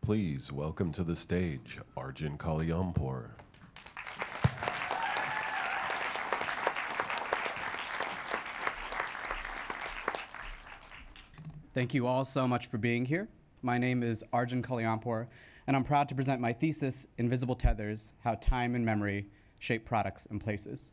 Please welcome to the stage Arjun Kalyanpur. Thank you all so much for being here. My name is Arjun Kalyanpur, and I'm proud to present my thesis, Invisible Tethers, How Time and Memory Shape Products and Places.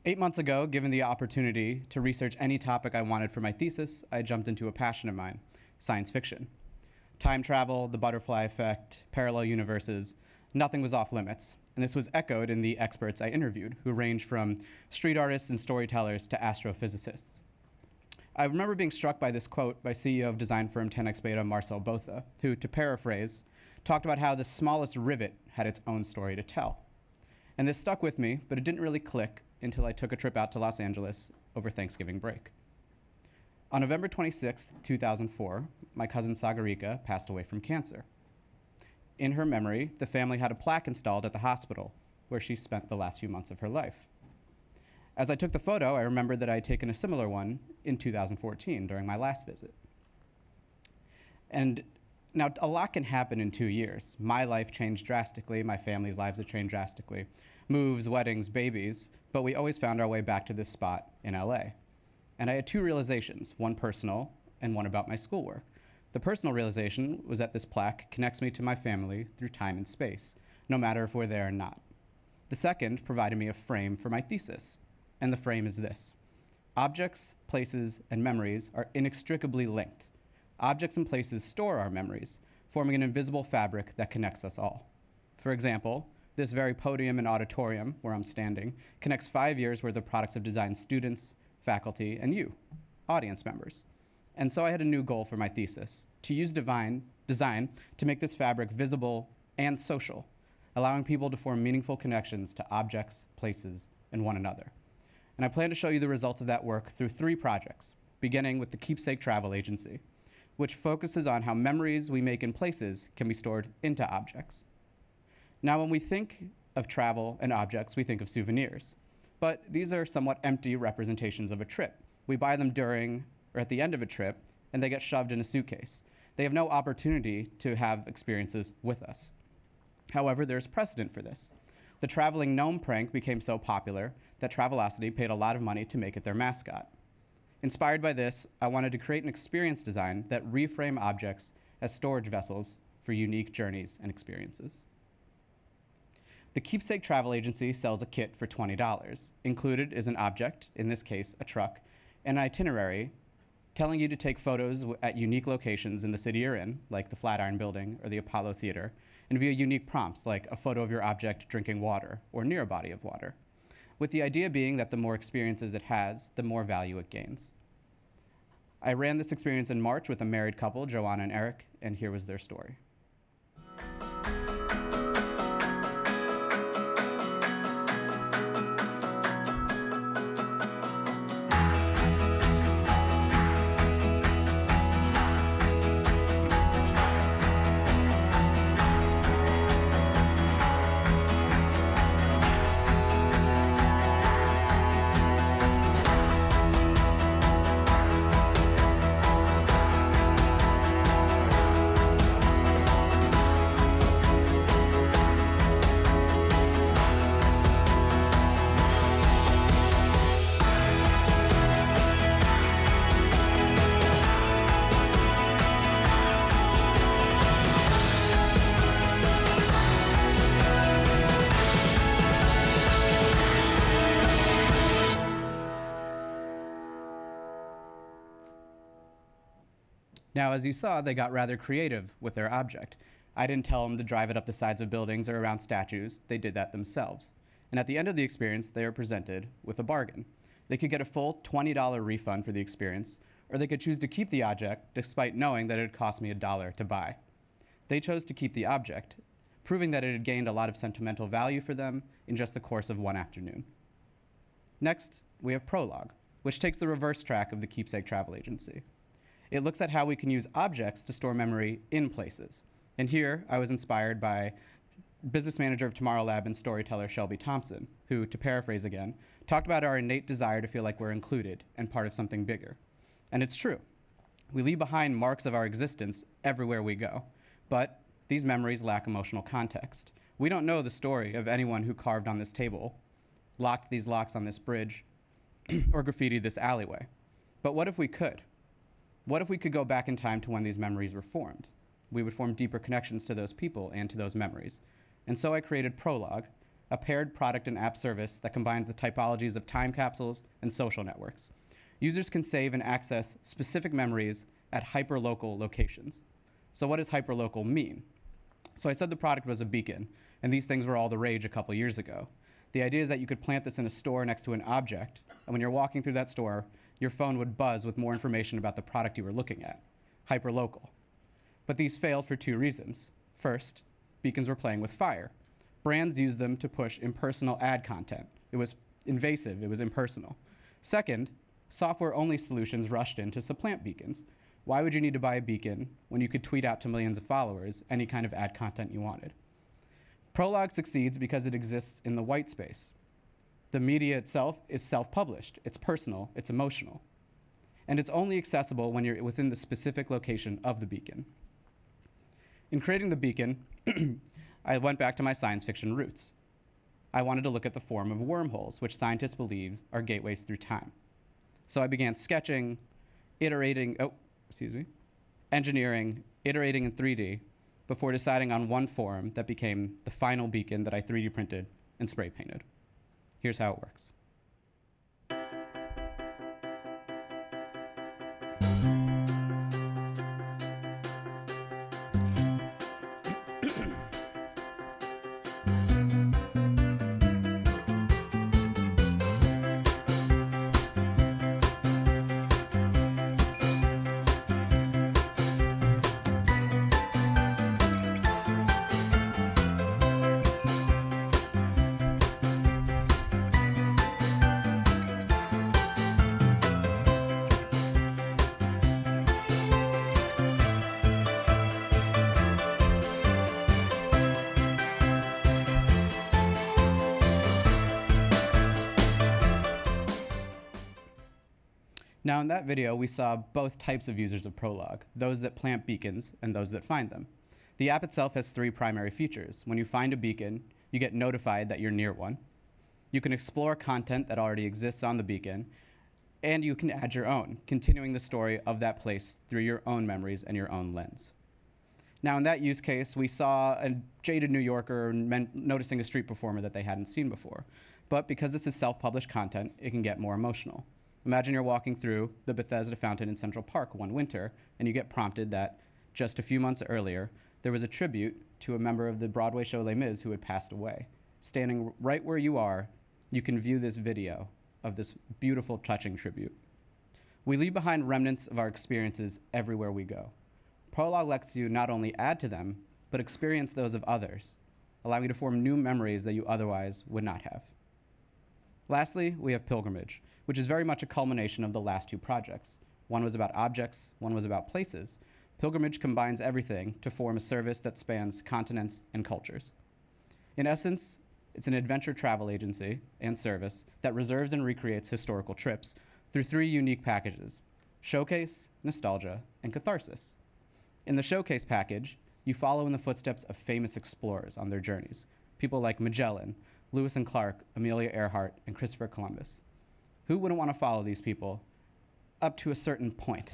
8 months ago, given the opportunity to research any topic I wanted for my thesis, I jumped into a passion of mine, science fiction. Time travel, the butterfly effect, parallel universes, nothing was off limits. And this was echoed in the experts I interviewed, who ranged from street artists and storytellers to astrophysicists. I remember being struck by this quote by CEO of design firm 10x Beta, Marcel Botha, who, to paraphrase, talked about how the smallest rivet had its own story to tell. And this stuck with me, but it didn't really click until I took a trip out to Los Angeles over Thanksgiving break. On November 26, 2004, my cousin Sagarika passed away from cancer. In her memory, the family had a plaque installed at the hospital where she spent the last few months of her life. As I took the photo, I remembered that I had taken a similar one in 2014 during my last visit. And now, a lot can happen in 2 years. My life changed drastically, my family's lives have changed drastically. Moves, weddings, babies, but we always found our way back to this spot in LA. And I had two realizations, one personal and one about my schoolwork. The personal realization was that this plaque connects me to my family through time and space, no matter if we're there or not. The second provided me a frame for my thesis, and the frame is this. Objects, places, and memories are inextricably linked. Objects and places store our memories, forming an invisible fabric that connects us all. For example, this very podium and auditorium where I'm standing connects 5 years worth of products of design students, faculty, and you, audience members. And so I had a new goal for my thesis, to use design to make this fabric visible and social, allowing people to form meaningful connections to objects, places, and one another. And I plan to show you the results of that work through 3 projects, beginning with the Keepsake Travel Agency, which focuses on how memories we make in places can be stored into objects. Now, when we think of travel and objects, we think of souvenirs. But these are somewhat empty representations of a trip. We buy them during or at the end of a trip, and they get shoved in a suitcase. They have no opportunity to have experiences with us. However, there's precedent for this. The traveling gnome prank became so popular that Travelocity paid a lot of money to make it their mascot. Inspired by this, I wanted to create an experience design that reframe objects as storage vessels for unique journeys and experiences. The Keepsake Travel Agency sells a kit for $20. Included is an object, in this case, a truck, and an itinerary telling you to take photos at unique locations in the city you're in, like the Flatiron Building or the Apollo Theater, and via unique prompts like a photo of your object drinking water or near a body of water, with the idea being that the more experiences it has, the more value it gains. I ran this experience in March with a married couple, Joanna and Eric, and here was their story. Now, as you saw, they got rather creative with their object. I didn't tell them to drive it up the sides of buildings or around statues. They did that themselves. And at the end of the experience, they were presented with a bargain. They could get a full $20 refund for the experience, or they could choose to keep the object despite knowing that it had cost me $1 to buy. They chose to keep the object, proving that it had gained a lot of sentimental value for them in just the course of one afternoon. Next, we have Prologue, which takes the reverse track of the Keepsake Travel Agency. It looks at how we can use objects to store memory in places. And here, I was inspired by business manager of Tomorrow Lab and storyteller Shelby Thompson, who, to paraphrase again, talked about our innate desire to feel like we're included and part of something bigger. And it's true. We leave behind marks of our existence everywhere we go. But These memories lack emotional context. We don't know the story of anyone who carved on this table, locked these locks on this bridge, or graffitied this alleyway. But what if we could? What if we could go back in time to when these memories were formed? We would form deeper connections to those people and to those memories. And so I created Prologue, a paired product and app service that combines the typologies of time capsules and social networks. Users can save and access specific memories at hyperlocal locations. So what does hyperlocal mean? So I said the product was a beacon, and these things were all the rage a couple years ago. The idea is that you could plant this in a store next to an object, and when you're walking through that store, your phone would buzz with more information about the product you were looking at, hyperlocal. But these failed for two reasons. First, beacons were playing with fire. Brands used them to push impersonal ad content. It was invasive, it was impersonal. Second, software-only solutions rushed in to supplant beacons. Why would you need to buy a beacon when you could tweet out to millions of followers any kind of ad content you wanted? Prologue succeeds because it exists in the white space. The media itself is self-published, it's personal, it's emotional. And it's only accessible when you're within the specific location of the beacon. In creating the beacon, I went back to my science fiction roots. I wanted to look at the form of wormholes, which scientists believe are gateways through time. So I began sketching, engineering, iterating in 3D, before deciding on one form that became the final beacon that I 3D printed and spray painted. Here's how it works. Now in that video, we saw both types of users of Prologue, those that plant beacons and those that find them. The app itself has three primary features. When you find a beacon, you get notified that you're near one. You can explore content that already exists on the beacon, and you can add your own, continuing the story of that place through your own memories and your own lens. Now in that use case, we saw a jaded New Yorker noticing a street performer that they hadn't seen before. But because this is self-published content, it can get more emotional. Imagine you're walking through the Bethesda fountain in Central Park one winter, and you get prompted that just a few months earlier, there was a tribute to a member of the Broadway show Les Mis who had passed away. Standing right where you are, you can view this video of this beautiful, touching tribute. We leave behind remnants of our experiences everywhere we go. Prologue lets you not only add to them, but experience those of others, allowing you to form new memories that you otherwise would not have. Lastly, we have Pilgrimage, which is very much a culmination of the last two projects. One was about objects, one was about places. Pilgrimage combines everything to form a service that spans continents and cultures. In essence, it's an adventure travel agency and service that reserves and recreates historical trips through three unique packages: Showcase, Nostalgia, and Catharsis. In the Showcase package, you follow in the footsteps of famous explorers on their journeys, people like Magellan, Lewis and Clark, Amelia Earhart, and Christopher Columbus. Who wouldn't want to follow these people up to a certain point?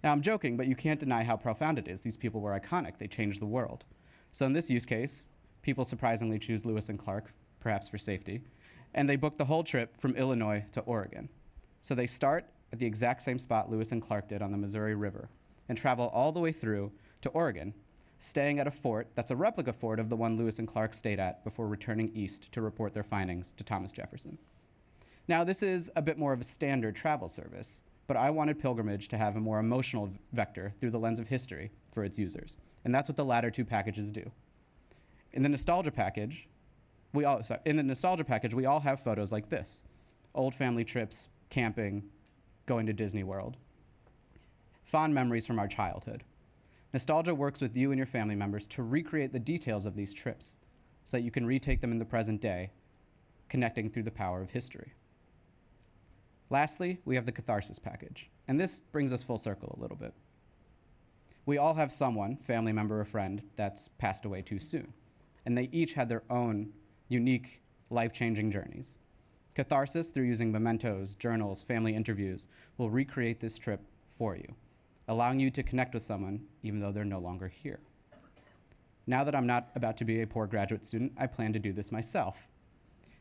Now, I'm joking, but you can't deny how profound it is. These people were iconic. They changed the world. So in this use case, people surprisingly choose Lewis and Clark, perhaps for safety, and they book the whole trip from Illinois to Oregon. So they start at the exact same spot Lewis and Clark did on the Missouri River and travel all the way through to Oregon, staying at a fort that's a replica fort of the one Lewis and Clark stayed at before returning east to report their findings to Thomas Jefferson. Now, this is a bit more of a standard travel service, but I wanted Pilgrimage to have a more emotional vector through the lens of history for its users, and that's what the latter two packages do. In the Nostalgia package, we all have photos like this: old family trips, camping, going to Disney World. Fond memories from our childhood. Nostalgia works with you and your family members to recreate the details of these trips so that you can retake them in the present day, connecting through the power of history. Lastly, we have the Catharsis package, and this brings us full circle a little bit. We all have someone, family member or friend, that's passed away too soon. And they each had their own unique, life-changing journeys. Catharsis, through using mementos, journals, family interviews, will recreate this trip for you, allowing you to connect with someone even though they're no longer here. Now that I'm not about to be a poor graduate student, I plan to do this myself.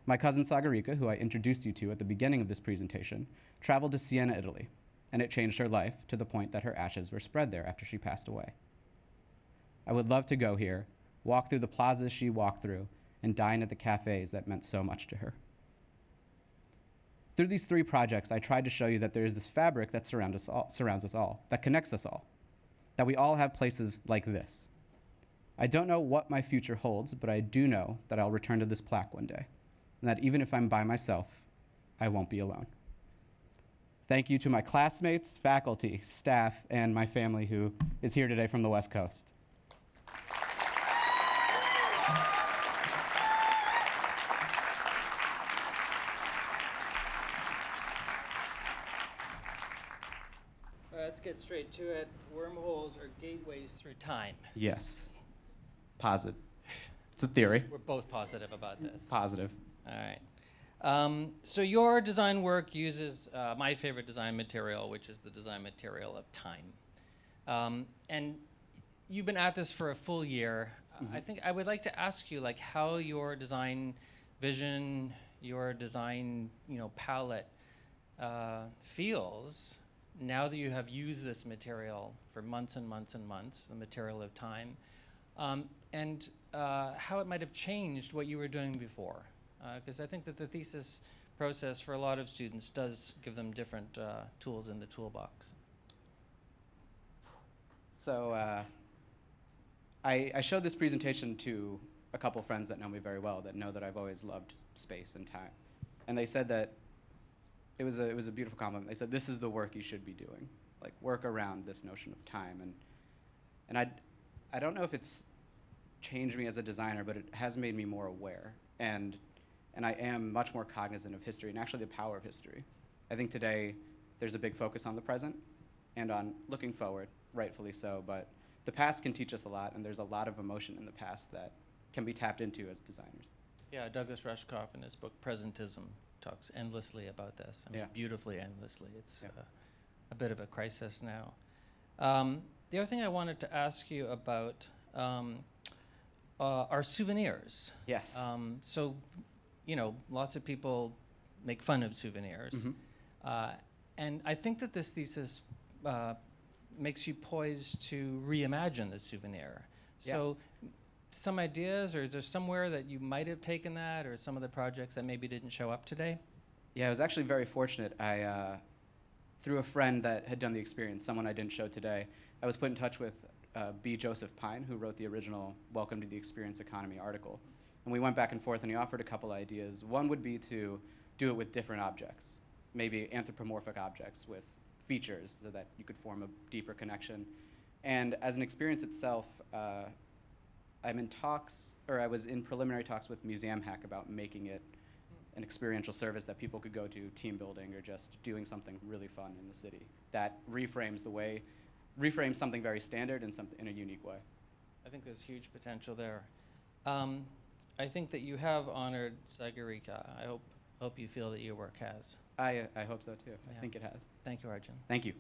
My cousin Sagarika, who I introduced you to at the beginning of this presentation, traveled to Siena, Italy, and it changed her life to the point that her ashes were spread there after she passed away. I would love to go here, walk through the plazas she walked through, and dine at the cafes that meant so much to her. Through these 3 projects, I tried to show you that there is this fabric that surrounds us all, that connects us all, that we all have places like this. I don't know what my future holds, but I do know that I'll return to this plaque one day, and that even if I'm by myself, I won't be alone. Thank you to my classmates, faculty, staff, and my family who is here today from the West Coast. Let's get straight to it. Wormholes are gateways through time. Yes. Positive. It's a theory. We're both positive about this. Positive. All right. So your design work uses my favorite design material, which is the design material of time. And you've been at this for a full year. I think I would like to ask you, like, how your design vision, your design, palette feels now that you have used this material for months and months and months, the material of time, and how it might have changed what you were doing before. Because I think that the thesis process for a lot of students does give them different tools in the toolbox. So I showed this presentation to a couple friends that know me very well, that know that I've always loved space and time. And they said that it was a beautiful compliment. They said, this is the work you should be doing, like work around this notion of time. And I don't know if it's changed me as a designer, but it has made me more aware. And I am much more cognizant of history and actually the power of history. I think today there's a big focus on the present and on looking forward, rightfully so, but the past can teach us a lot, and there's a lot of emotion in the past that can be tapped into as designers. Yeah, Douglas Rushkoff in his book Presentism talks endlessly about this. I mean, Yeah. beautifully endlessly. It's Yeah. A bit of a crisis now. The other thing I wanted to ask you about are souvenirs. Yes. So, lots of people make fun of souvenirs. And I think that this thesis makes you poised to reimagine the souvenir. So some ideas, or is there somewhere that you might have taken that, or some of the projects that maybe didn't show up today? Yeah, I was actually very fortunate. Through a friend that had done the experience, someone I didn't show today, I was put in touch with B. Joseph Pine, who wrote the original Welcome to the Experience Economy article. And we went back and forth, and he offered a couple ideas. One would be to do it with different objects, maybe anthropomorphic objects with features so that you could form a deeper connection. And as an experience itself, I'm in talks, or I was in preliminary talks with Museum Hack about making it an experiential service that people could go to, team building, or just doing something really fun in the city that reframes something very standard in a unique way. I think there's huge potential there. I think that you have honored Sagarika. I hope you feel that your work has. I hope so too. Yeah. I think it has. Thank you, Arjun. Thank you.